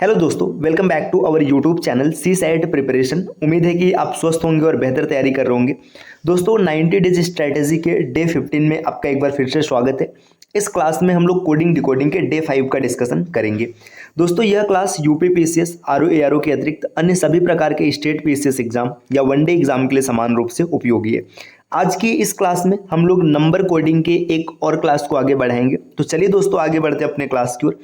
Hello दोस्तों, welcome back to our YouTube channel C side preparation. उम्मीद है कि आप स्वस्थ होंगे और बेहतर तैयारी कर रहे होंगे। दोस्तों 90 डेज स्ट्रैटेजी के डे 15 में आपका एक बार फिर से स्वागत है। इस क्लास में हम लोग कोडिंग डिकोडिंग के डे 5 का डिस्कशन करेंगे। दोस्तों यह class UP PCS RO ARO के अतिरिक्त अन्य सभी प्रकार के स्टेट पीसीएस एग्जाम या वनडे एग्जाम के लिए समान रूप से उपयोगी है। आज की इस क्लास में हम लोग नंबर कोडिंग के एक और क्लास को आगे बढ़ाएंगे। तो चलिए दोस्तों आगे बढ़ते हैं अपने क्लास की ओर।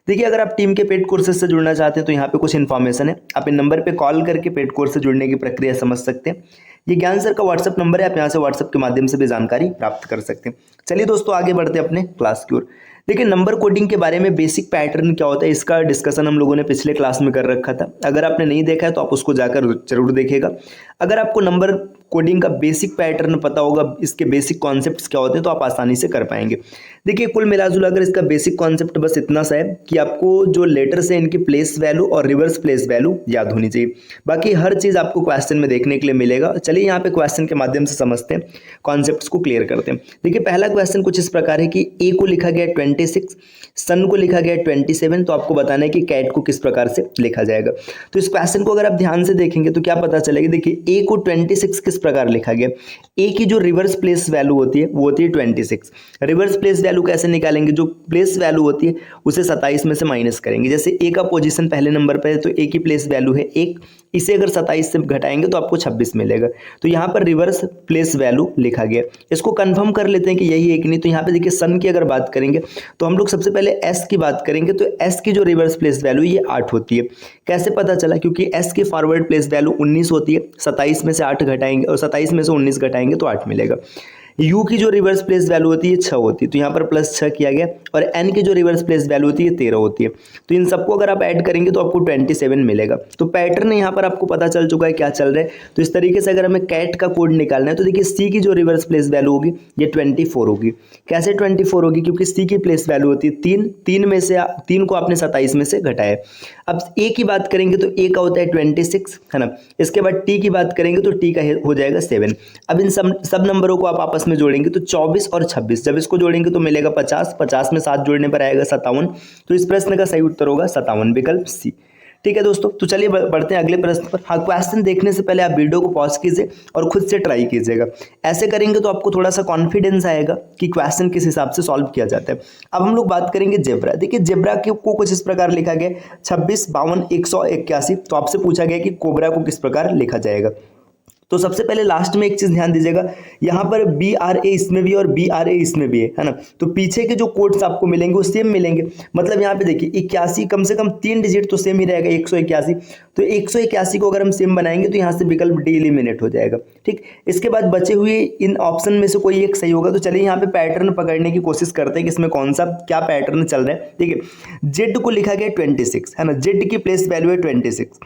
देखिए, अगर आप टीम के पेड कोर्सेज से जुड़ना चाहते हैं तो यहाँ पे कुछ इन्फॉर्मेशन है। आप इन नंबर पे कॉल करके पेड कोर्स से जुड़ने की प्रक्रिया समझ सकते हैं। ये ज्ञान सर का व्हाट्सअप नंबर है, आप यहाँ से व्हाट्सअप के माध्यम से भी जानकारी प्राप्त कर सकते हैं। चलिए दोस्तों आगे बढ़ते हैं अपने क्लास की ओर। देखिए, नंबर कोडिंग के बारे में बेसिक पैटर्न क्या होता है इसका डिस्कशन हम लोगों ने पिछले क्लास में कर रखा था। अगर आपने नहीं देखा है तो आप उसको जाकर जरूर देखेगा। अगर आपको नंबर कोडिंग का बेसिक पैटर्न पता होगा, इसके बेसिक कॉन्सेप्ट्स क्या होते हैं, तो आप आसानी से कर पाएंगे। देखिए, कुल मिलाजुला कर इसका बेसिक कॉन्सेप्ट बस इतना सा है कि आपको जो लेटर्स है इनकी प्लेस वैल्यू और रिवर्स प्लेस वैल्यू याद होनी चाहिए। बाकी हर चीज़ आपको क्वेश्चन में देखने के लिए मिलेगा। चलिए यहाँ पे क्वेश्चन के माध्यम से समझते हैं, कॉन्सेप्ट्स को क्लियर करते हैं। देखिए, पहला क्वेश्चन कुछ इस प्रकार है कि ए को लिखा गया 26, सन को लिखा गया 27, तो आपको बताना है कि कैट को किस प्रकार से लिखा जाएगा। तो इस क्वेश्चन को अगर आप ध्यान से देखेंगे तो क्या पता चलेगा। देखिए, ए को 26 किस प्रकार लिखा गया। ए की जो रिवर्स प्लेस वैल्यू होती है वो होती है 26। रिवर्स प्लेस वैल्यू कैसे निकालेंगे, जो प्लेस वैल्यू होती है उसे 27 में से माइनस करेंगे। जैसे ए का पोजीशन पहले नंबर पर है तो ए की प्लेस वैल्यू है 1, इसे अगर 27 से घटाएंगे तो आपको 26 मिलेगा। तो यहाँ पर रिवर्स प्लेस वैल्यू लिखा गया। इसको कंफर्म कर लेते हैं कि यही है कि नहीं। तो यहाँ पे देखिए, सन की अगर बात करेंगे तो हम लोग सबसे पहले एस की बात करेंगे। तो एस की जो रिवर्स प्लेस वैल्यू ये 8 होती है। कैसे पता चला, क्योंकि एस की फॉरवर्ड प्लेस वैल्यू 19 होती है। 27 में से 8 घटाएंगे और 27 में से 19 घटाएंगे तो 8 मिलेगा। यू की जो रिवर्स प्लेस वैल्यू होती है 6 होती है, तो यहाँ पर +6 किया गया। और एन की जो रिवर्स प्लेस वैल्यू होती है 13 होती है। तो इन सबको अगर आप ऐड करेंगे तो आपको 27 मिलेगा। तो पैटर्न यहाँ पर आपको पता चल चुका है क्या चल रहा है। तो इस तरीके से अगर हमें कैट का कोड निकालना है तो देखिए, सी की जो रिवर्स प्लेस वैल्यू होगी ये 24 होगी। कैसे 24 होगी, क्योंकि सी की प्लेस वैल्यू होती है 3, 3 में से 3 को आपने 27 में से घटाया। अब ए की बात करेंगे तो ए का होता है 26, है ना। इसके बाद टी की बात करेंगे तो टी का हो जाएगा 7। अब इन सब नंबरों को आप आपस में जोड़ेंगे तो 24 और 26, जब इसको जोड़ेंगे तो मिलेगा 50, 50 में 7 जोड़ने पर आएगा 57। तो इस प्रश्न का सही उत्तर होगा 57, विकल्प सी। ठीक है दोस्तों, तो चलिए बढ़ते हैं अगले प्रश्न पर। हाँ, क्वेश्चन देखने से पहले आप वीडियो को पॉज कीजिए और खुद से ट्राई कीजिएगा। ऐसे करेंगे तो आपको थोड़ा सा कॉन्फिडेंस आएगा कि क्वेश्चन किस हिसाब से सॉल्व किया जाता है। अब हम लोग बात करेंगे जेब्रा। देखिए, जेब्रा को कुछ इस प्रकार लिखा गया 26, 52, 181। तो आपसे पूछा गया कि कोबरा को किस प्रकार लिखा जाएगा। तो सबसे पहले लास्ट में एक चीज ध्यान दीजिएगा, यहाँ पर BRA इसमें भी और BRA इसमें भी है ना। तो पीछे के जो कोड्स आपको मिलेंगे वो सेम मिलेंगे। मतलब यहाँ पे देखिए 81, कम से कम 3 डिजिट तो सेम ही रहेगा, 181। तो 181 को अगर हम सेम बनाएंगे तो यहाँ से विकल्प डी एलिमिनेट हो जाएगा। ठीक, इसके बाद बचे हुए इन ऑप्शन में से कोई एक सही होगा। तो चलिए यहाँ पे पैटर्न पकड़ने की कोशिश करते हैं कि इसमें कौन सा क्या पैटर्न चल रहा है। ठीक है, जेड को लिखा गया 26, है ना। जेड की प्लेस वैल्यू है 26।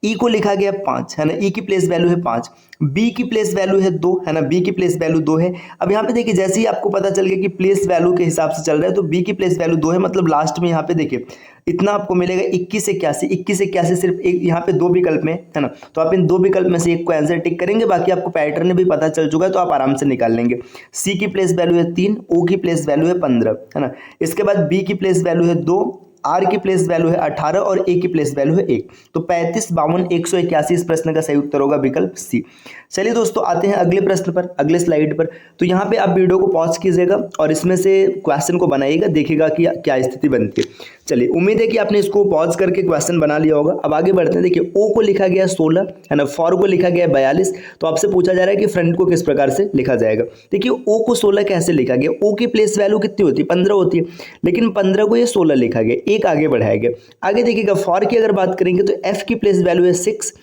ई को लिखा गया 5, है ना। ई की प्लेस वैल्यू है 5। बी की प्लेस वैल्यू है 2, है ना। बी की प्लेस वैल्यू 2 है। अब यहाँ पे देखिए, जैसे ही आपको पता चल गया कि प्लेस वैल्यू के हिसाब से चल रहा है तो बी की प्लेस वैल्यू 2 है। मतलब लास्ट में यहाँ पे देखिए इतना आपको मिलेगा 21, 81। 21, 81 सिर्फ एक यहाँ पे 2 विकल्प में है ना। तो आप इन 2 विकल्प में से एक को आंसर टिक करेंगे। बाकी आपको पैटर्न भी पता चल चुका है तो आप आराम से निकाल लेंगे। सी की प्लेस वैल्यू है 3, ओ की प्लेस वैल्यू है 15, है ना। इसके बाद बी की प्लेस वैल्यू है 2, आर की प्लेस वैल्यू है 18 और ए की प्लेस वैल्यू है 1। तो 35, 52, 181 इस प्रश्न का सही उत्तर होगा विकल्प सी। चलिए दोस्तों आते हैं अगले प्रश्न पर, अगले स्लाइड पर। तो यहाँ पे आप वीडियो को पॉज कीजिएगा और इसमें से क्वेश्चन को बनाइएगा, देखिएगा कि क्या स्थिति बनती है। चलिए, उम्मीद है कि आपने इसको पॉज करके क्वेश्चन बना लिया होगा। अब आगे बढ़ते हैं। देखिए, ओ को लिखा गया 16, है ना। फॉर को लिखा गया 42। तो आपसे पूछा जा रहा है कि फ्रंट को किस प्रकार से लिखा जाएगा। देखिए, ओ को 16 कैसे लिखा गया। ओ की प्लेस वैल्यू कितनी होती है, 15 होती है, लेकिन 15 को ये 16 लिखा गया, एक आगे बढ़ाया गया। आगे देखिएगा, फॉर की अगर बात करेंगे तो एफ की प्लेस वैल्यू है 6,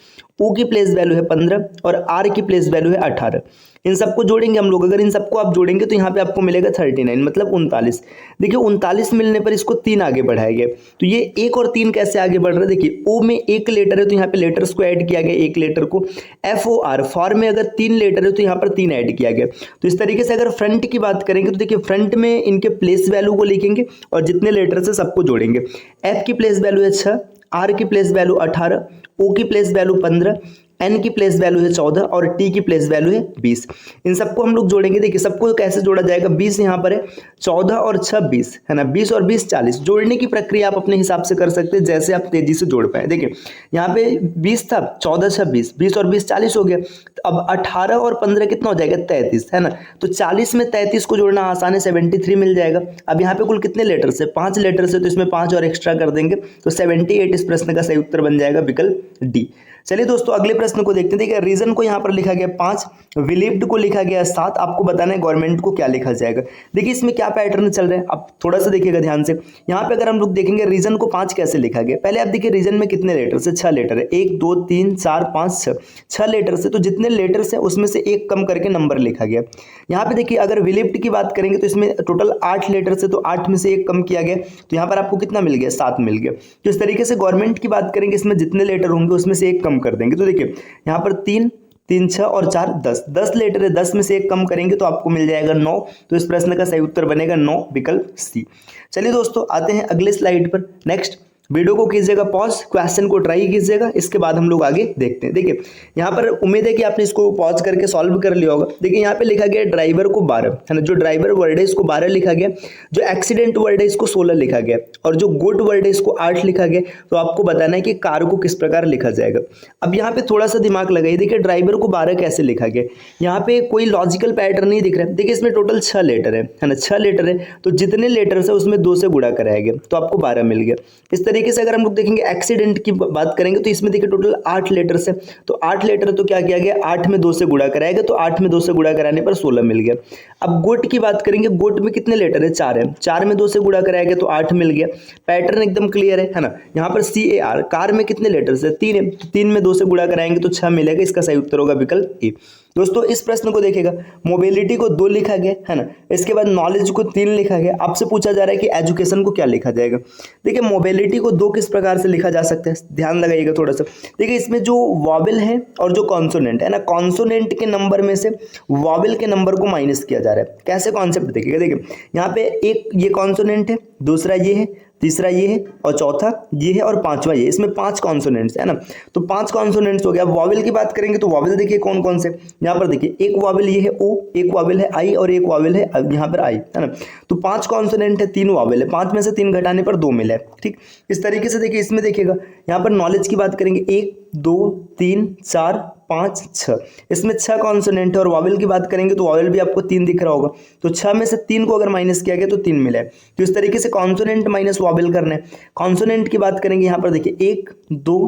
ओ की प्लेस वैल्यू है 15 और आर की प्लेस वैल्यू है 18। इन सबको जोड़ेंगे हम लोग। अगर इन सबको आप जोड़ेंगे तो यहाँ पे आपको मिलेगा 39, मतलब 39। देखिए, 39 मिलने पर इसको 3 आगे बढ़ाया गया। तो ये 1 और 3 कैसे आगे बढ़ रहा है। देखिए, ओ में 1 लेटर है तो यहाँ पे लेटर्स को ऐड किया गया, 1 लेटर को। FOR, फॉर में अगर 3 लेटर है तो यहाँ पर 3 ऐड किया गया। तो इस तरीके से अगर फ्रंट की बात करेंगे तो देखिए, फ्रंट में इनके प्लेस वैल्यू को लिखेंगे और जितने लेटर है सबको जोड़ेंगे। एफ की प्लेस वैल्यू है 6, आर की प्लेस वैल्यू 18, ओ की प्लेस वैल्यू 15, n की प्लेस वैल्यू है 14 और t की प्लेस वैल्यू है 20। इन सबको हम लोग जोड़ेंगे। देखिए सबको कैसे जोड़ा जाएगा, 20 यहाँ पर है, 14 और 26 है ना, 20 और 20 40। जोड़ने की प्रक्रिया आप अपने हिसाब से कर सकते हैं, जैसे आप तेजी से जोड़ पाए। देखिए यहाँ पे 20 था, 14 26, 20 और 20 40 हो गया। तो अब 18 और 15 कितना हो जाएगा, 33 है ना। तो 40 में 33 को जोड़ना आसान है, 73 मिल जाएगा। अब यहाँ पे कुल कितने लेटर्स है, 5 लेटर्स है, तो इसमें 5 और एक्स्ट्रा कर देंगे तो 78 इस प्रश्न का सही उत्तर बन जाएगा विकल्प डी। चलिए दोस्तों अगले प्रश्न को देखते हैं। देखिए रीजन को यहाँ पर लिखा गया 5, बिलीव्ड को लिखा गया 7। आपको बताना है गवर्नमेंट को क्या लिखा जाएगा। देखिए इसमें क्या पैटर्न चल रहा है, आप थोड़ा सा देखिएगा ध्यान से। यहाँ पे अगर हम लोग देखेंगे रीजन को 5 कैसे लिखा गया, पहले आप देखिए रीजन में कितने लेटर्स है, 6 लेटर है, 1 2 3 4 5 6, 6 लेटर्स है। तो जितने लेटर्स है उसमें से एक कम करके नंबर लिखा गया। यहाँ पे देखिए अगर बिलीव्ड की बात करेंगे तो इसमें टोटल 8 लेटर्स है, तो 8 में से एक कम किया गया, तो यहाँ पर आपको कितना मिल गया, 7 मिल गया। तो इस तरीके से गवर्नमेंट की बात करेंगे, इसमें जितने लेटर होंगे उसमें से एक कम कर देंगे। तो देखिए यहाँ पर 3 3 6 और 4 10, 10 लेटर है, 10 में से एक कम करेंगे तो आपको मिल जाएगा 9। तो इस प्रश्न का सही उत्तर बनेगा 9 विकल्प सी। चलिए दोस्तों आते हैं अगले स्लाइड पर। नेक्स्ट वीडियो को कीजिएगा पॉज, क्वेश्चन को ट्राई कीजिएगा, इसके बाद हम लोग आगे देखते हैं। देखिए यहाँ पर उम्मीद है कि आपने इसको पॉज करके सॉल्व कर लिया होगा। देखिए यहाँ पे लिखा गया ड्राइवर को 12 है ना, जो ड्राइवर वर्ड है इसको 12 लिखा गया, जो एक्सीडेंट वर्ड है इसको 16 लिखा गया, और जो गुड वर्ड है इसको 8 लिखा गया। तो आपको बताना है कि कार को किस प्रकार लिखा जाएगा। अब यहाँ पे थोड़ा सा दिमाग लगाइए। देखिए ड्राइवर को 12 कैसे लिखा गया, यहाँ पे कोई लॉजिकल पैटर्न नहीं दिख रहा है। देखिए इसमें टोटल 6 लेटर है ना, 6 लेटर है, तो जितने लेटर्स है उसमें 2 से गुणा कराया गया तो आपको 12 मिल गया। इस तरीके से अगर हम लोग देखेंगे एक्सीडेंट की बात करेंगे तो इसमें देखिए टोटल 8 लेटर्स है, तो 8 लेटर तो क्या किया गया, 8 में 2 से गुणा कराएगा, तो 8 में 2 से गुणा कराने पर 16 मिल गया। अब गोट की बात करेंगे, गोट में कितने लेटर है, 4 है, 4 में 2 से गुणा कराएगा तो 8 मिल गया। पैटर्न एकदम क्लियर है ना। यहाँ पर CAR कार में कितने लेटर्स है, 3 है, तो 3 में 2 से गुणा कराएंगे तो 6 मिलेगा। इसका सही उत्तर होगा विकल्प ए। दोस्तों इस प्रश्न को देखिएगा, मोबिलिटी को 2 लिखा गया है ना, इसके बाद नॉलेज को 3 लिखा गया। आपसे पूछा जा रहा है कि एजुकेशन को क्या लिखा जाएगा। देखिए मोबिलिटी को 2 किस प्रकार से लिखा जा सकता है, ध्यान लगाइएगा थोड़ा सा। देखिए इसमें जो वॉवेल है और जो कॉन्सोनेंट है ना, कॉन्सोनेंट के नंबर में से वॉवेल के नंबर को माइनस किया जा रहा है। कैसे कॉन्सेप्ट देखिएगा, देखिए यहाँ पे एक ये कॉन्सोनेंट है, दूसरा ये है, तीसरा ये है, और चौथा ये है, और पांचवा ये। इसमें 5 कॉन्सोनेंट्स है ना, तो 5 कॉन्सोनेंट्स हो गया। अब वॉवेल की बात करेंगे तो वॉवेल देखिए कौन कौन से, यहाँ पर देखिए एक वॉवेल ये है ओ, एक वॉवेल है आई, और एक वॉवेल है यहाँ पर आई है ना। तो 5 कॉन्सोनेंट है, 3 वॉवेल है, 5 में से 3 घटाने पर 2 मिला है। ठीक, इस तरीके से देखिए इसमें देखिएगा यहाँ पर नॉलेज की बात करेंगे 1 2 3 4 5 6, इसमें 6 कॉन्सोनेंट है। और वॉवेल की बात करेंगे तो वॉवेल भी आपको 3 दिख रहा होगा, तो 6 में से 3 को अगर माइनस किया गया तो 3 मिला है। तो इस तरीके से कॉन्सोनेंट माइनस वॉवेल करना है। कॉन्सोनेंट की बात करेंगे यहाँ पर देखिए 1 2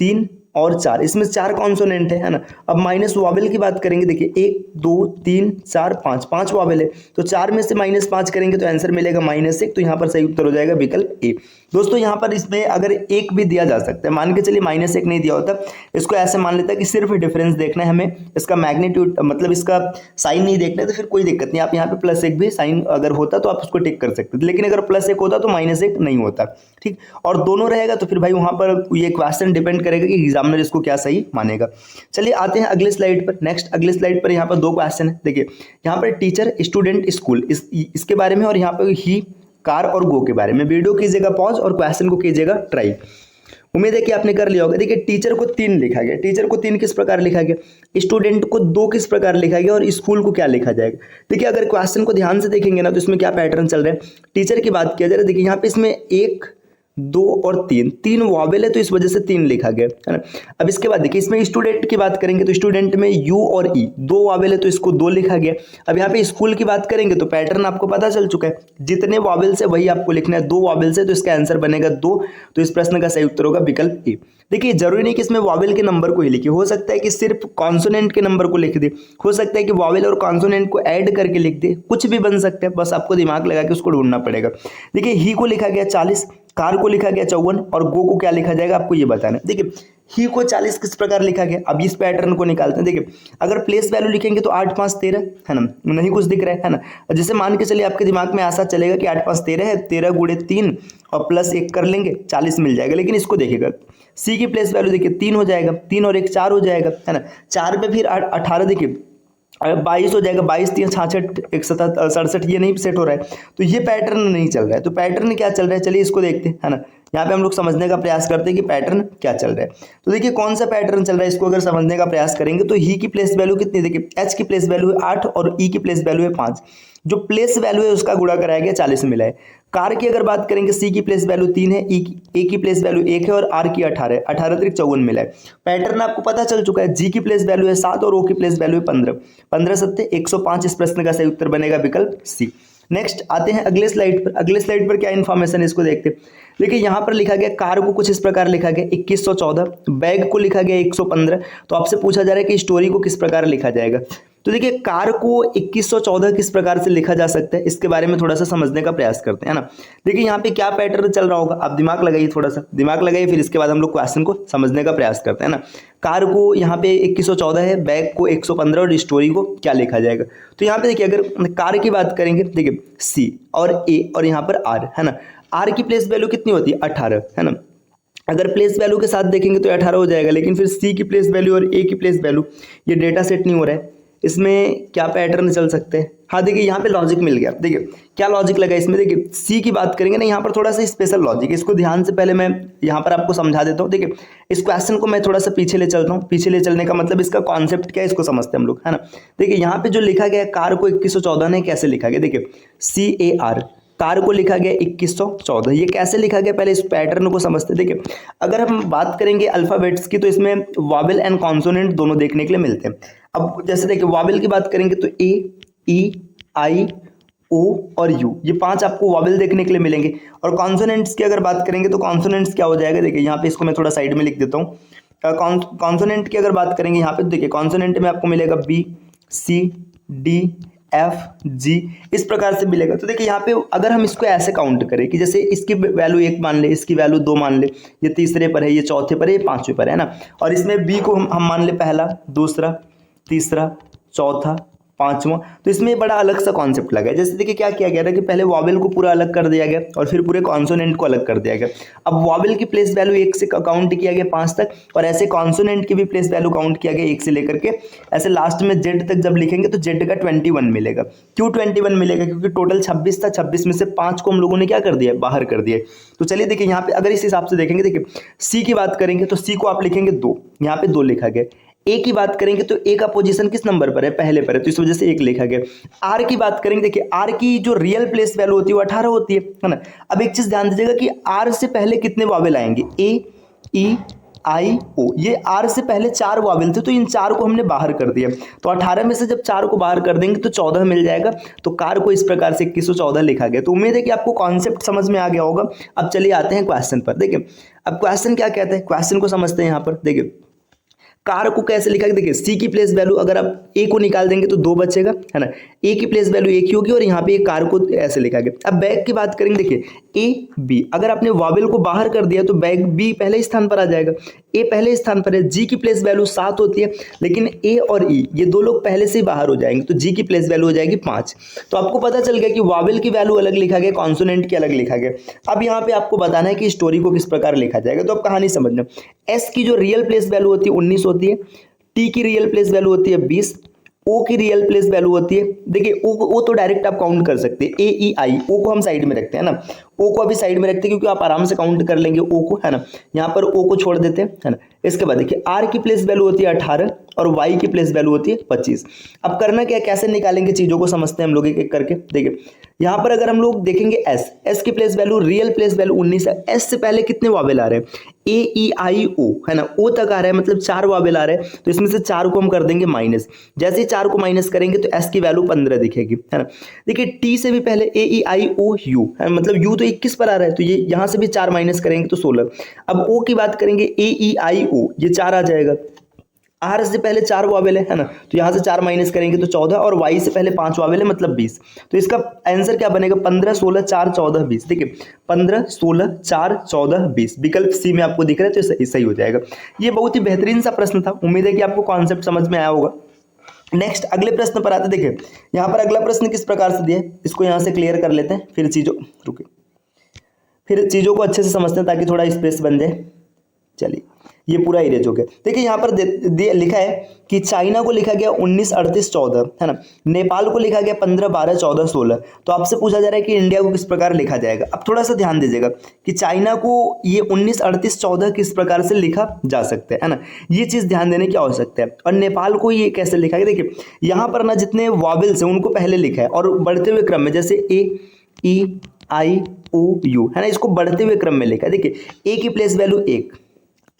3 और 4, इसमें 4 कॉन्सोनेंट है ना। अब माइनस वॉवेल की बात करेंगे, देखिए 1 2 3 4 5, 5 वॉवेल है, तो 4 में से -5 करेंगे तो आंसर मिलेगा -1। तो यहाँ पर सही उत्तर हो जाएगा विकल्प ए। दोस्तों यहाँ पर इसमें अगर 1 भी दिया जा सकता है, मान के चलिए -1 नहीं दिया होता, इसको ऐसे मान लेता है कि सिर्फ डिफरेंस देखना है हमें, इसका मैग्नीट्यूड मतलब इसका साइन नहीं देखना है, तो फिर कोई दिक्कत नहीं। आप यहाँ पे +1 भी साइन अगर होता तो आप उसको टिक कर सकते थे, लेकिन अगर +1 होता तो -1 नहीं होता। ठीक, और दोनों रहेगा तो फिर भाई वहाँ पर ये क्वेश्चन डिपेंड करेगा कि एग्जामिनर इसको क्या सही मानेगा। चलिए आते हैं अगले स्लाइड पर। नेक्स्ट अगले स्लाइड पर यहाँ पर 2 क्वेश्चन है। देखिए यहाँ पर टीचर स्टूडेंट स्कूल इसके बारे में, और यहाँ पर ही कार और गो के बारे में। वीडियो कीजिएगा पॉज और क्वेश्चन को कीजिएगा ट्राई। उम्मीद है कि आपने कर लिया होगा। देखिए टीचर को 3 लिखा गया, टीचर को 3 किस प्रकार लिखा गया, स्टूडेंट को 2 किस प्रकार लिखा गया, और स्कूल को क्या लिखा जाएगा। देखिए अगर क्वेश्चन को ध्यान से देखेंगे ना तो इसमें क्या पैटर्न चल रहा है। टीचर की बात किया जा रहा है, देखिए यहाँ पे इसमें 1 2 और 3 वॉवेल है, तो इस वजह से 3 लिखा गया है ना। अब इसके बाद देखिए इसमें स्टूडेंट की बात करेंगे तो स्टूडेंट में यू और ई 2 वॉवेल है, तो इसको 2 लिखा गया। अब यहाँ पे स्कूल की बात करेंगे तो पैटर्न आपको पता चल चुका है, जितने वॉवेल से वही आपको लिखना है, 2 वॉवेल से, तो इसका आंसर बनेगा 2। तो इस प्रश्न का सही उत्तर होगा विकल्प ए। देखिए जरूरी नहीं कि इसमें वॉवेल के नंबर को ही लिखिए, हो सकता है कि सिर्फ कॉन्सोनेंट के नंबर को लिख दे, हो सकता है कि वॉवेल और कॉन्सोनेंट को ऐड करके लिख दे, कुछ भी बन सकता है, बस आपको दिमाग लगा के उसको ढूंढना पड़ेगा। देखिए ही को लिखा गया 40, कार को लिखा गया 54, और गो को क्या लिखा जाएगा आपको ये बताना है। देखिए ही को 40 किस प्रकार लिखा गया, अब इस पैटर्न को निकालते हैं। देखिए अगर प्लेस वैल्यू लिखेंगे तो 8 5 13 है ना, नहीं कुछ दिख रहा है ना। जैसे मान के चलिए आपके दिमाग में ऐसा चलेगा कि 8 5 13 है, 13 गुणे 3 और +1 कर लेंगे 40 मिल जाएगा। लेकिन इसको देखिएगा सी की प्लेस वैल्यू देखिए 3 हो जाएगा, 3 और 1 4 हो जाएगा है ना। 4 पे फिर 18 देखिए 22 हो जाएगा, 22 3 66 1 67 ये नहीं सेट हो रहा है, तो ये पैटर्न नहीं चल रहा है। तो पैटर्न क्या चल रहा है चलिए इसको देखते हैं है ना। यहाँ पे हम लोग समझने का प्रयास करते हैं कि पैटर्न क्या चल रहा है। तो देखिए कौन सा पैटर्न चल रहा है, इसको अगर समझने का प्रयास करेंगे तो ही की प्लेस वैल्यू कितनी, देखिए एच की प्लेस वैल्यू है 8 और ई की प्लेस वैल्यू है 5, जो प्लेस वैल्यू है उसका गुणा कराया गया 40 से मिला है। कार की अगर बात करेंगे सी की प्लेस वैल्यू 3 है, ए की प्लेस वैल्यू 1 है और आर की 18 है, 18 3 54 मिला है। पैटर्न आपको पता चल चुका है, जी की प्लेस वैल्यू है 7 और ओ की प्लेस वैल्यू है 15, 15 सत्ते 105। इस प्रश्न का सही उत्तर बनेगा विकल्प सी। नेक्स्ट आते हैं अगले स्लाइड पर। अगले स्लाइड पर क्या इन्फॉर्मेशन है इसको देखते हैं। देखिए यहाँ पर लिखा गया कार को कुछ इस प्रकार लिखा गया 2114, बैग को लिखा गया 115। तो आपसे पूछा जा रहा है कि स्टोरी को किस प्रकार लिखा जाएगा। तो देखिए कार को 2114 किस प्रकार से लिखा जा सकता है, इसके बारे में थोड़ा सा समझने का प्रयास करते हैं ना। देखिए यहाँ पे क्या पैटर्न चल रहा होगा, आप दिमाग लगाइए, थोड़ा सा दिमाग लगाइए, फिर इसके बाद हम लोग क्वेश्चन को समझने का प्रयास करते हैं ना। कार को यहाँ पे 2114 है, बैग को 115 और स्टोरी को क्या लिखा जाएगा। तो यहाँ पे देखिए अगर कार की बात करेंगे, देखिए सी और ए और यहाँ पर आर है ना। आर की प्लेस वैल्यू कितनी होती है 18 है ना। अगर प्लेस वैल्यू के साथ देखेंगे तो 18 हो जाएगा, लेकिन फिर सी की प्लेस वैल्यू और ए की प्लेस वैल्यू ये डेटा सेट नहीं हो रहा है, इसमें क्या पैटर्न चल सकते हैं। हाँ देखिए यहाँ पे लॉजिक मिल गया। देखिए क्या लॉजिक लगा इसमें, देखिए सी की बात करेंगे ना, यहाँ पर थोड़ा सा स्पेशल लॉजिक, इसको ध्यान से पहले मैं यहाँ पर आपको समझा देता हूँ। देखिए इस क्वेश्चन को मैं थोड़ा सा पीछे ले चलता हूँ, पीछे ले चलने का मतलब इसका कॉन्सेप्ट क्या है इसको समझते हैं हम लोग, है ना। देखिए यहाँ पे जो लिखा गया कार को 2114 ने कैसे लिखा गया, देखिए CAR कार को लिखा गया 2114, ये कैसे लिखा गया पहले इस पैटर्न को समझते हैं। देखिए अगर हम बात करेंगे अल्फाबेट्स की तो इसमें वॉवेल एंड कॉन्सोनेंट दोनों देखने के लिए मिलते हैं। अब जैसे देखिए वॉवेल की बात करेंगे तो ए, ई, आई, ओ और यू, ये 5 आपको वॉवेल देखने के लिए मिलेंगे। और कॉन्सोनेंट्स की अगर बात करेंगे तो कॉन्सोनेंट्स क्या हो जाएगा, देखिए यहाँ पे इसको मैं थोड़ा साइड में लिख देता हूँ। कॉन्सोनेंट की अगर बात करेंगे यहाँ पे देखिए कॉन्सोनेंट में आपको मिलेगा बी, सी, डी, एफ, जी, इस प्रकार से मिलेगा। तो देखिए यहाँ पे अगर हम इसको ऐसे काउंट करें कि जैसे इसकी वैल्यू 1 मान ले, इसकी वैल्यू 2 मान ले, ये तीसरे पर है, ये चौथे पर है, ये पांचवें पर है ना। और इसमें बी को हम मान ले पहला, दूसरा, तीसरा, चौथा, पांचवा। तो इसमें बड़ा अलग सा कॉन्सेप्ट लगा है। जैसे देखिए क्या किया गया था कि पहले वॉवेल को पूरा अलग कर दिया गया और फिर पूरे कॉन्सोनेंट को अलग कर दिया गया। अब वॉवेल की प्लेस वैल्यू 1 से काउंट किया गया 5 तक, और ऐसे कॉन्सोनेंट की भी प्लेस वैल्यू काउंट किया गया 1 से लेकर के ऐसे लास्ट में जेड तक जब लिखेंगे तो जेड का 21 मिलेगा। क्यों 21 मिलेगा, क्योंकि टोटल 26 था, 26 में से 5 को हम लोगों ने क्या कर दिया, बाहर कर दिया। तो चलिए देखिए यहाँ पे अगर इस हिसाब से देखेंगे, देखिए सी की बात करेंगे तो सी को आप लिखेंगे 2, यहाँ पे 2 लिखा गया। ए की बात करेंगे तो ए का पोजीशन किस नंबर पर है, पहले पर है, तो इस वजह से 1 लिखा गया। आर की बात करेंगे, देखिए आर की जो रियल प्लेस वैल्यू होती है वो 18 होती है ना। अब एक चीज ध्यान दीजिएगा कि आर से पहले कितने वॉवेल आएंगे, ए, ई, आई, ओ, ये आर से पहले 4 वॉवेल थे, तो इन 4 को हमने बाहर कर दिया। तो 18 में से जब 4 को बाहर कर देंगे तो 14 मिल जाएगा। तो कार को इस प्रकार से 2114 लिखा गया। तो उम्मीद है कि आपको कॉन्सेप्ट समझ में आ गया होगा। अब चलिए आते हैं क्वेश्चन पर। देखिए अब क्वेश्चन क्या कहते हैं, क्वेश्चन को समझते हैं। यहाँ पर देखिए कार को कैसे लिखा, देखिए सी की प्लेस वैल्यू अगर आप ए को निकाल देंगे तो 2 बचेगा, है ना। ए की प्लेस वैल्यू 1 ही होगी और यहाँ पे कार को ऐसे लिखा गया। अब बैग की बात करेंगे, देखिए ए, बी, अगर आपने वॉवेल को बाहर कर दिया तो बैग बी पहले स्थान पर आ जाएगा, ए पहले स्थान पर है। जी की प्लेस वैल्यू 7 होती है, लेकिन ए और ई ये 2 लोग पहले से ही बाहर हो जाएंगे, तो जी की प्लेस वैल्यू हो जाएगी 5। तो आपको पता चल गया कि वॉवेल की वैल्यू अलग लिखा गया, कॉन्सोनेंट की अलग लिखा गया। अब यहाँ पे आपको बताना है कि स्टोरी को किस प्रकार लिखा जाएगा। तो अब कहानी समझना, एस की जो रियल प्लेस वैल्यू होती है 19 होती है, टी की रियल प्लेस वैल्यू होती है 20, ओ की रियल प्लेस वैल्यू होती है, देखिए ओ तो डायरेक्ट आप काउंट कर सकते हैं, ए, ई, आई, ओ को हम साइड में रखते हैं ना, ओ को अभी साइड में रखते हैं क्योंकि आप आराम से काउंट कर लेंगे ओ को, है ना। यहाँ पर ओ को छोड़ देते हैं, है ना। इसके बाद देखिए आर की प्लेस वैल्यू होती है 18 और वाई की प्लेस वैल्यू होती है 25। अब करना क्या, कैसे निकालेंगे चीजों को समझते हैं हम लोग एक एक करके। देखिए यहाँ पर अगर हम लोग देखेंगे एस की place value, real place value 19 है। एस से पहले कितने वॉवेल आ रहे हैं, ए, ई, आई, ओ, है ना, ओ तक आ रहा है, मतलब 4 वॉवेल आ रहे हैं। तो इसमें से 4 को हम कर देंगे माइनस, जैसे ही 4 को माइनस करेंगे तो एस की वैल्यू 15 दिखेगी, है ना। देखिए टी से भी पहले ए, ई, आई, ओ, यू, है, मतलब यू तो 21 पर आ रहा है, तो ये यहाँ से भी 4 माइनस करेंगे तो 16। अब ओ की बात करेंगे, ए, ई, आई, ओ, ये 4 आ जाएगा। आर से पहले 4 वॉवेल है ना, तो यहाँ से 4 माइनस करेंगे तो 14, और वाई से पहले 5 वॉवेल है मतलब 20। तो इसका आंसर क्या बनेगा, 15, 16, 4, 14, 20। देखिए 15, 16, 4, 14, 20 विकल्प सी में आपको दिख रहा है, तो सही हो जाएगा। ये बहुत ही बेहतरीन सा प्रश्न था, उम्मीद है कि आपको कॉन्सेप्ट समझ में आया होगा। नेक्स्ट अगले प्रश्न पर आते, देखिए यहाँ पर अगला प्रश्न किस प्रकार से दिया है, इसको यहाँ से क्लियर कर लेते हैं, फिर चीज़ों को अच्छे से समझते हैं ताकि थोड़ा स्पेस बन जाए। चलिए ये पूरा इरेज हो गया। देखिए यहाँ पर लिखा है कि चाइना को लिखा गया 19, 38, 14 है ना, नेपाल को लिखा गया 15, 12, 14, 16। तो आपसे पूछा जा रहा है कि इंडिया को किस प्रकार लिखा जाएगा। अब थोड़ा सा ध्यान दीजिएगा कि चाइना को ये 19, 38, 14 किस प्रकार से लिखा जा सकता है ना, ये चीज़ ध्यान देने की आवश्यकता है। और नेपाल को ये कैसे लिखा है, देखिए यहाँ पर ना जितने वॉवेल्स हैं उनको पहले लिखा है और बढ़ते हुए क्रम में, जैसे ए, ई, आई, ओ, यू है ना, इसको बढ़ते हुए क्रम में लिखा है। देखिए ए की प्लेस वैल्यू 1,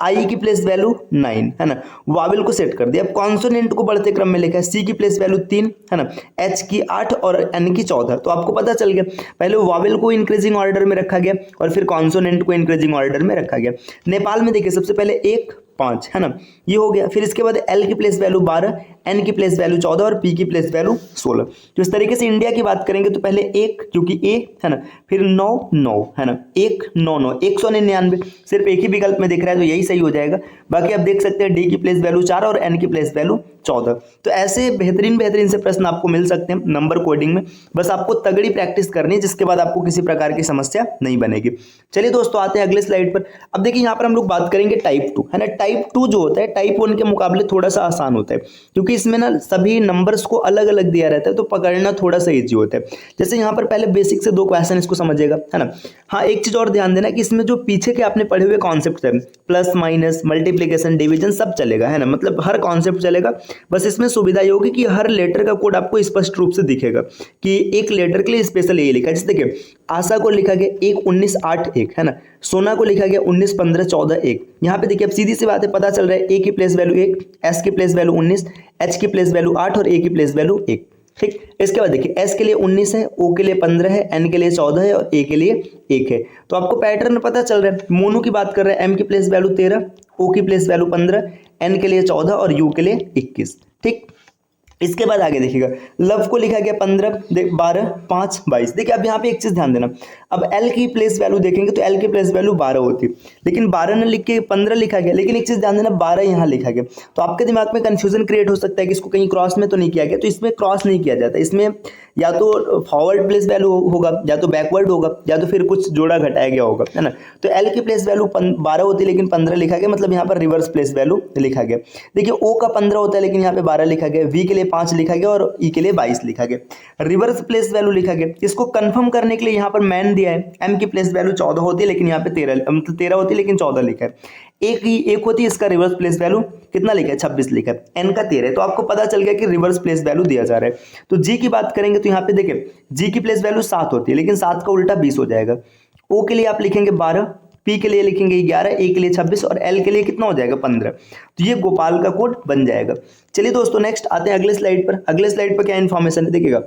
आई की प्लेस वैल्यू 9 है ना, वावेल को सेट कर दिया। अब कॉन्सोनेंट को बढ़ते क्रम में लिखा है, सी की प्लेस वैल्यू 3 है ना, एच की 8 और एन की 14। तो आपको पता चल गया, पहले वावेल को इंक्रीजिंग ऑर्डर में रखा गया और फिर कॉन्सोनेंट को इंक्रीजिंग ऑर्डर में रखा गया। नेपाल में देखिए सबसे पहले 1, 5 है ना, ये हो गया। फिर इसके बाद एल की प्लेस वैल्यू 12, एन की प्लेस वैल्यू 14 और पी की प्लेस वैल्यू 16। तो इस तरीके से इंडिया की बात करेंगे तो पहले 1 क्योंकि ए है ना, फिर 9, 9 है ना, 1, 9, 9, 199 सिर्फ एक ही विकल्प में दिख रहा है तो यही सही हो जाएगा। बाकी आप देख सकते हैं डी की प्लेस वैल्यू 4 और एन की प्लेस वैल्यू 14। तो ऐसे बेहतरीन से प्रश्न आपको मिल सकते हैं नंबर कोडिंग में, बस आपको तगड़ी प्रैक्टिस करनी है जिसके बाद आपको किसी प्रकार की समस्या नहीं बनेगी। चलिए दोस्तों आते हैं अगले स्लाइड पर। अब देखिए यहाँ पर हम लोग बात करेंगे टाइप 2 है ना। टाइप 2 जो होता है टाइप 1 के मुकाबले थोड़ा सा आसान होता है क्योंकि इसमें ना सभी नंबर्स को अलग अलग दिया रहता है तो पकड़ना थोड़ा सा ईजी होता है। जैसे यहाँ पर पहले बेसिक से 2 क्वेश्चन इसको समझिएगा है ना। हाँ एक चीज और ध्यान देना कि इसमें जो पीछे के आपने पढ़े हुए कॉन्सेप्ट है, प्लस माइनस मल्टीप्लीकेशन डिवीजन सब चलेगा है ना, मतलब हर कॉन्सेप्ट चलेगा। बस इसमें सुविधा ये होगी कि हर लेटर का कोड आपको स्पष्ट रूप से दिखेगा कि एक लेटर के लिए स्पेशल ये लिखा है। जैसे देखिए आशा को लिखा गया 1, 19, 8, 1 है ना, सोना को लिखा गया 19, 15, 14, 1। यहाँ पे देखिए अब सीधी सी बात है, पता चल रहा है ए की प्लेस वैल्यू 1, एस की प्लेस वैल्यू 19, एच की प्लेस वैल्यू 8 और ए की प्लेस वैल्यू 1। ठीक, इसके बाद देखिए एस के लिए 19 है, ओ के लिए 15 है, एन के लिए 14 है और ए के लिए 1 है। तो आपको पैटर्न पता चल रहा है। मोनू की बात कर रहे हैं, एम की प्लेस वैल्यू 13, ओ की प्लेस वैल्यू 15, एन के लिए 14 और यू के लिए 21। ठीक, इसके बाद आगे देखिएगा लव को लिखा गया 15, 12, 5, 22। देखिए अब यहाँ पे एक चीज ध्यान देना, अब एल की प्लेस वैल्यू देखेंगे तो एल की प्लेस वैल्यू 12 होती है, लेकिन 12 न लिख के 15 लिखा गया। लेकिन एक चीज ध्यान देना 12 यहाँ लिखा गया, तो आपके दिमाग में कंफ्यूजन क्रिएट हो सकता है कि इसको कहीं क्रॉस में तो नहीं किया गया। तो इसमें क्रॉस नहीं किया जाता, इसमें या तो फॉरवर्ड प्लेस वैल्यू होगा या तो बैकवर्ड होगा या तो फिर कुछ जोड़ा घटाया गया होगा है ना। तो एल की प्लेस वैल्यू 12 होती है लेकिन 15 लिखा गया, मतलब यहाँ पर रिवर्स प्लेस वैल्यू लिखा गया। देखिए ओ का 15 होता है लेकिन यहाँ पे 12 लिखा गया, वी के लिए 5 लिखा गया और ई के लिए 22 लिखा गया। रिवर्स प्लेस वैल्यू लिखा गया। इसको कंफर्म करने के लिए यहाँ पर मैन दिया है, एम की प्लेस वैल्यू 14 होती है लेकिन यहाँ पे 13 होती है लेकिन 14 लिखा है। एक होती है, इसका रिवर्स प्लेस वैल्यू कितना लिखा है 26 लिखा है, एन का 13 है। तो आपको पता चल गया कि रिवर्स प्लेस वैल्यू दिया जा रहा है। तो जी की बात करेंगे तो यहाँ पे देखिए जी की प्लेस वैल्यू 7 होती है लेकिन 7 का उल्टा 20 हो जाएगा। ओ के लिए आप लिखेंगे 12, पी के लिए लिखेंगे 11, ए के लिए 26 और एल के लिए कितना हो जाएगा 15। तो ये गोपाल का कोड बन जाएगा। चलिए दोस्तों नेक्स्ट आते हैं अगले स्लाइड पर। अगले स्लाइड पर क्या इन्फॉर्मेशन है देखिएगा,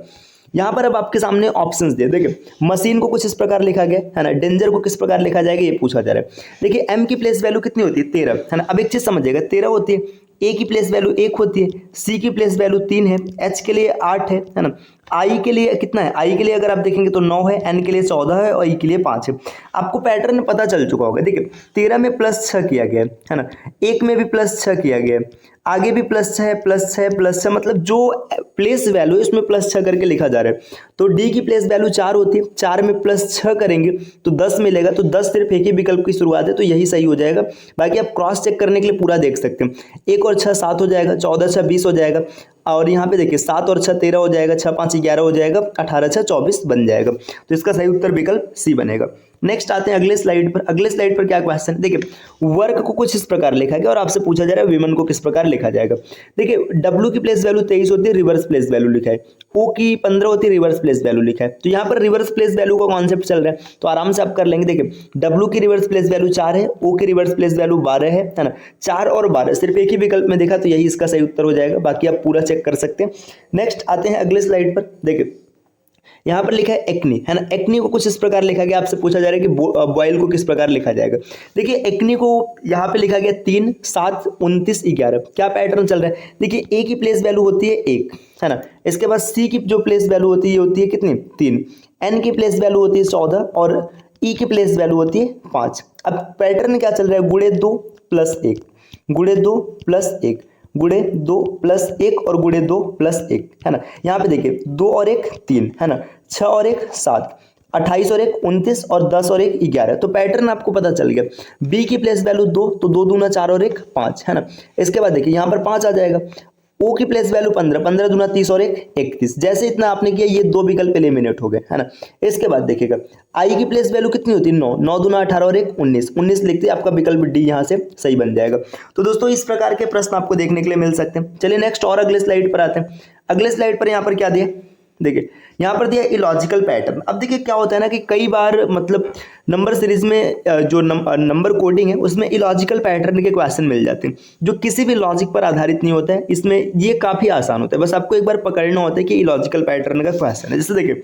यहाँ पर अब आपके सामने ऑप्शंस दिए। देखिए मशीन को कुछ इस प्रकार लिखा गया है ना, डेंजर को किस प्रकार लिखा जाएगा ये पूछा जा रहा है। देखिए एम की प्लेस वैल्यू कितनी होती है 13 है ना। अब एक चीज समझिएगा 13 होती है, ए की प्लेस वैल्यू 1 होती है, सी की प्लेस वैल्यू 3 है, एच के लिए 8 है ना, आई के लिए कितना है, आई के लिए अगर आप देखेंगे तो 9 है, एन के लिए 14 है और ई के लिए 5 है। आपको पैटर्न पता चल चुका होगा। देखिए 13 में +6 किया गया है ना, 1 में भी +6 किया गया है, आगे भी +6 +6 +6, मतलब जो प्लेस वैल्यू है उसमें +6 करके लिखा जा रहा है। तो डी की प्लेस वैल्यू 4 होती है, 4 में +6 करेंगे तो 10 मिलेगा। तो 10 सिर्फ एक ही विकल्प की शुरुआत है तो यही सही हो जाएगा। बाकी आप क्रॉस चेक करने के लिए पूरा देख सकते हैं। 1 और 6 7 हो जाएगा, 14 6 20 हो जाएगा और यहाँ पे देखिए 7 और 6 13 हो जाएगा, 6 5 11 हो जाएगा, 18 6 24 बन जाएगा। तो इसका सही उत्तर विकल्प सी बनेगा। नेक्स्ट आते हैं अगले स्लाइड पर। अगले स्लाइड पर क्या क्वेश्चन है देखिए, वर्क को कुछ इस प्रकार लिखा गया और आपसे पूछा जा रहा है विमन को किस प्रकार लिखा जाएगा। देखिए डब्ल्यू की प्लेस वैल्यू 23 होती है, रिवर्स प्लेस वैल्यू लिखा है, ओ की 15 होती है, रिवर्स प्लेस वैल्यू लिखा है। तो यहाँ पर रिवर्स प्लेस वैल्यू का कॉन्सेप्ट चल रहा है तो आराम से आप कर लेंगे। देखिए डब्ल्यू की रिवर्स प्लेस वैल्यू 4 है, ओ की रिवर्स प्लेस वैल्यू 12 है ना। 4 और 12 सिर्फ एक ही विकल्प में देखा तो यही इसका सही उत्तर हो जाएगा। बाकी आप पूरा चेक कर सकते हैं। नेक्स्ट आते हैं अगले स्लाइड पर। देखिए यहाँ पर लिखा है एक्नी है ना, एक्नी को कुछ इस प्रकार लिखा गया। आपसे पूछा जा रहा है कि बॉयल को किस प्रकार लिखा जाएगा। देखिए एक्नी को यहाँ पे लिखा गया 3 7 29 11। क्या पैटर्न चल रहा है देखिए, ए की प्लेस वैल्यू होती है 1 है ना, इसके बाद सी की जो प्लेस वैल्यू होती है ये होती है कितनी 3, एन की प्लेस वैल्यू होती है 14 और ई की प्लेस वैल्यू होती है 5। अब पैटर्न क्या चल रहा है, गुणे 2 + 1, गुणे 2 + 1, गुणे 2 + 1 और गुणे 2 + 1 है ना। यहाँ पे देखिए 2 और 1 3 है ना, 6 और 1 7, 28 और 1 29 और 10 और 1 11। तो पैटर्न आपको पता चल गया। बी की प्लेस वैल्यू 2, तो 2 दूना 4 और 1 5 है ना। इसके बाद देखिए यहाँ पर 5 आ जाएगा। ओ की प्लेस वैल्यू 15, 15 दूना 30 और 1 31। जैसे इतना आपने किया ये दो विकल्प एलिमिनेट हो गए है ना। इसके बाद देखिएगा आई की प्लेस वैल्यू कितनी होती है 9, 9 दूना 18 और 1 19, 19 लिखते आपका विकल्प डी यहाँ से सही बन जाएगा। तो दोस्तों इस प्रकार के प्रश्न आपको देखने के लिए मिल सकते हैं। चलिए नेक्स्ट और अगले स्लाइड पर आते हैं। अगले स्लाइड पर यहाँ पर क्या दिया, देखिए यहाँ पर दिया इलॉजिकल पैटर्न। अब देखिए क्या होता है ना कि कई बार मतलब नंबर सीरीज में जो नंबर कोडिंग है उसमें इलॉजिकल पैटर्न के क्वेश्चन मिल जाते हैं जो किसी भी लॉजिक पर आधारित नहीं होता है। इसमें ये काफी आसान होता है, बस आपको एक बार पकड़ना होता है कि इलॉजिकल पैटर्न का क्वेश्चन है। जैसे देखिए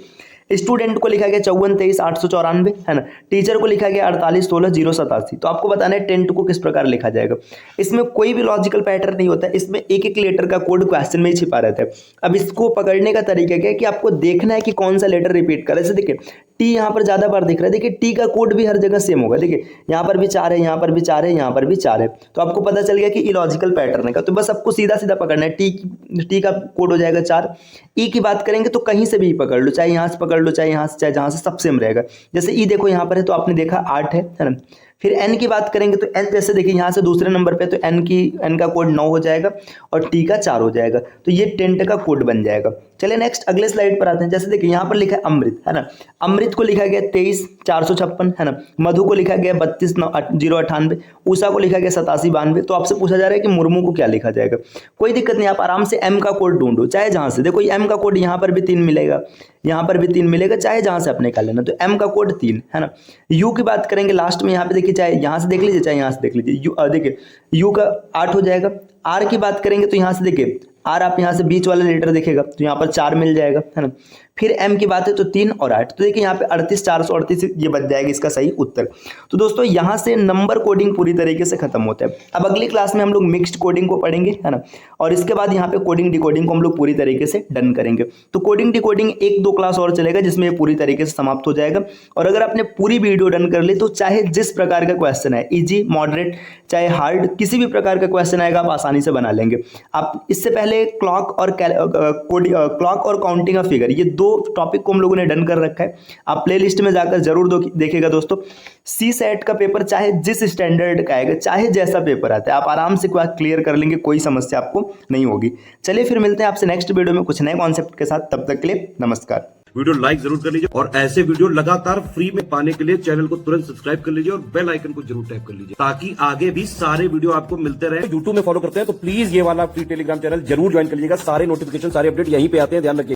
स्टूडेंट को लिखा गया 54 23 894 है ना, टीचर को लिखा गया 48 16 087। तो आपको बताना है टेंट को किस प्रकार लिखा जाएगा। इसमें कोई भी लॉजिकल पैटर्न नहीं होता है, इसमें एक एक लेटर का कोड क्वेश्चन में ही छिपा रहता है। अब इसको पकड़ने का तरीका क्या है कि आपको देखना है कि कौन सा लेटर रिपीट कर रहा है। जैसे देखिए टी यहाँ पर ज्यादा बार दिख रहा है, देखिए टी का कोड भी हर जगह सेम होगा। देखिए यहाँ पर भी 4 है, यहाँ पर भी 4 है, यहाँ पर भी 4 है। तो आपको पता चल गया कि इलॉजिकल पैटर्न का। तो बस आपको सीधा सीधा पकड़ना है। टी का कोड हो जाएगा 4। ई की बात करेंगे तो कहीं से भी पकड़ लो, चाहे यहाँ से पकड़ लो, चाहे यहाँ से, चाहे जहाँ से, सब सेम रहेगा। जैसे ई देखो यहाँ पर है तो आपने देखा 8 है ना। फिर एन की बात करेंगे तो एन जैसे देखिए यहाँ से दूसरे नंबर पे तो एन का कोड 9 हो जाएगा और टी का 4 हो जाएगा। तो ये टेंट का कोड बन जाएगा। चलिए नेक्स्ट अगले स्लाइड पर आते हैं। जैसे देखिए यहाँ पर लिखा है अमृत है ना, अमृत को लिखा गया 23 456 है ना, मधु को लिखा गया 32 098, उषा को लिखा गया 87 92। तो आपसे पूछा जा रहा है कि मुर्मू को क्या लिखा जाएगा। कोई दिक्कत नहीं, आप आराम से एम का कोड ढूंढो, चाहे जहां से। देखो एम का कोड यहाँ पर भी 3 मिलेगा, यहाँ पर भी 3 मिलेगा, चाहे जहां से अपने कर लेना। तो एम का कोड 3 है ना। यू की बात करेंगे लास्ट में, यहाँ पे देखिए चाहे यहाँ से देख लीजिए चाहे यहाँ से देख लीजिए। यू देखिए यू का 8 हो जाएगा। आर की बात करेंगे तो यहाँ से देखिए आर आप यहाँ से बीच वाला लेटर देखेगा तो यहाँ पर 4 मिल जाएगा है ना। फिर एम की बात है तो 3 और 8। तो देखिए यहाँ पे 38 438 ये बच जाएगा इसका सही उत्तर। तो दोस्तों यहाँ से नंबर कोडिंग पूरी तरीके से खत्म होता है। अब अगली क्लास में हम लोग मिक्स्ड कोडिंग को पढ़ेंगे है ना, और इसके बाद यहाँ पे कोडिंग डिकोडिंग को हम लोग पूरी तरीके से डन करेंगे। तो कोडिंग डिकोडिंग 1-2 क्लास और चलेगा जिसमें ये पूरी तरीके से समाप्त हो जाएगा। और अगर आपने पूरी वीडियो डन कर ली तो चाहे जिस प्रकार का क्वेश्चन है, इजी मॉडरेट चाहे हार्ड, किसी भी प्रकार का क्वेश्चन आएगा आप आसानी से बना लेंगे। आप इससे पहले क्लॉक और काउंटिंग ऑफ फिगर, ये 2 टॉपिक को हम लोगों ने डन कर रखा है। आप प्लेलिस्ट में जाकर जरूर देखिएगा दोस्तों। सी सेट का पेपर चाहे जिस स्टैंडर्ड का आएगा, चाहे जैसा पेपर आता है, आप आराम से क्लियर कर लेंगे, कोई समस्या आपको नहीं होगी। चलिए फिर मिलते हैं आपसे नेक्स्ट वीडियो में कुछ नए कॉन्सेप्ट के साथ। तब तक के लिए नमस्कार। वीडियो लाइक जरूर कर लीजिए और ऐसे वीडियो लगातार फ्री में पाने के लिए चैनल को तुरंत सब्सक्राइब कर लीजिए और बेल आइकन को जरूर टैप कर लीजिए ताकि आगे भी सारे वीडियो आपको मिलते रहे। यूट्यूब में फॉलो करते हैं तो प्लीज ये वाला फ्री टेलीग्राम चैनल जरूर ज्वाइन कर लीजिएगा। सारे नोटिफिकेशन सारे अपडेट यहीं पे आते हैं, ध्यान रखिए।